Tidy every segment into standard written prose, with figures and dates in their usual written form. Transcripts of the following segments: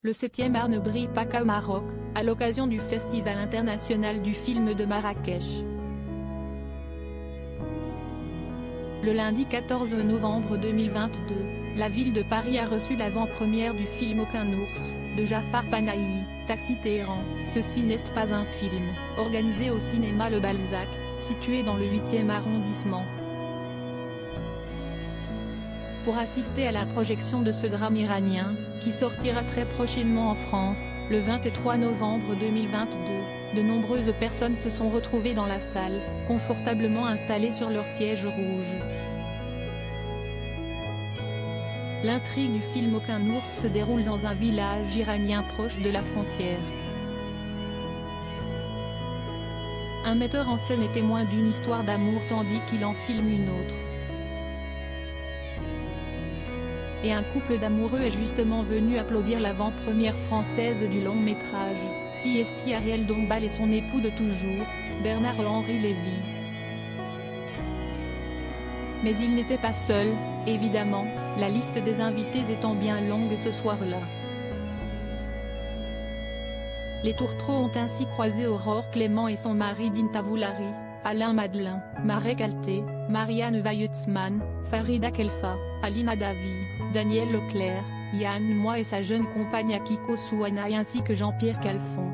Le 7e art ne brille pas qu'au Maroc, à l'occasion du Festival international du film de Marrakech. Le lundi 14 novembre 2022, la ville de Paris a reçu l'avant-première du film Aucun ours, de Jafar Panahi, Taxi Téhéran. Ceci n'est pas un film, organisé au cinéma Le Balzac, situé dans le 8e arrondissement. Pour assister à la projection de ce drame iranien, qui sortira très prochainement en France, le 23 novembre 2022, de nombreuses personnes se sont retrouvées dans la salle, confortablement installées sur leurs sièges rouges. L'intrigue du film Aucun ours se déroule dans un village iranien proche de la frontière. Un metteur en scène est témoin d'une histoire d'amour tandis qu'il en filme une autre. Et un couple d'amoureux est justement venu applaudir l'avant-première française du long-métrage, Siesti Ariel Dombal et son époux de toujours, Bernard-Henri Lévy. Mais il n'était pas seul, évidemment, la liste des invités étant bien longue ce soir-là. Les tourtereaux ont ainsi croisé Aurore Clément et son mari Dinta Voulari, Alain Madelin, Marek Alté, Marianne Weitzman, Farida Khelfa, Ali Madavi, Daniel Leclerc, Yann Moix et sa jeune compagne Akiko Souanaï ainsi que Jean-Pierre Calfon.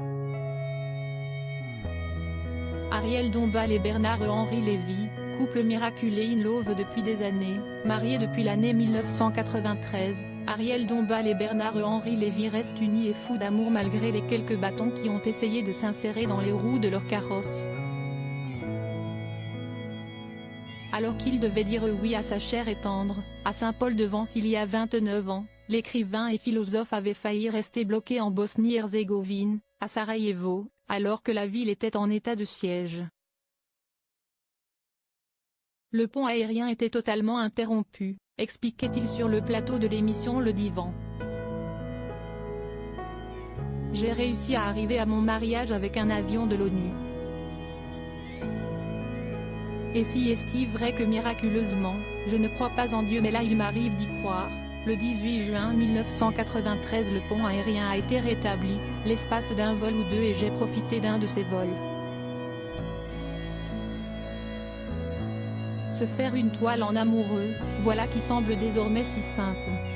Ariel Dombal et Bernard-Henri Lévy, couple miraculé in love depuis des années, mariés depuis l'année 1993, Ariel Dombal et Bernard-Henri Lévy restent unis et fous d'amour malgré les quelques bâtons qui ont essayé de s'insérer dans les roues de leur carrosse. Alors qu'il devait dire oui à sa chère et tendre, à Saint-Paul-de-Vence il y a 29 ans, l'écrivain et philosophe avait failli rester bloqué en Bosnie-Herzégovine, à Sarajevo, alors que la ville était en état de siège. Le pont aérien était totalement interrompu, expliquait-il sur le plateau de l'émission Le Divan. J'ai réussi à arriver à mon mariage avec un avion de l'ONU. Et si est-il vrai que miraculeusement, je ne crois pas en Dieu mais là il m'arrive d'y croire, le 18 juin 1993 le pont aérien a été rétabli, l'espace d'un vol ou deux et j'ai profité d'un de ces vols. Se faire une toile en amoureux, voilà qui semble désormais si simple.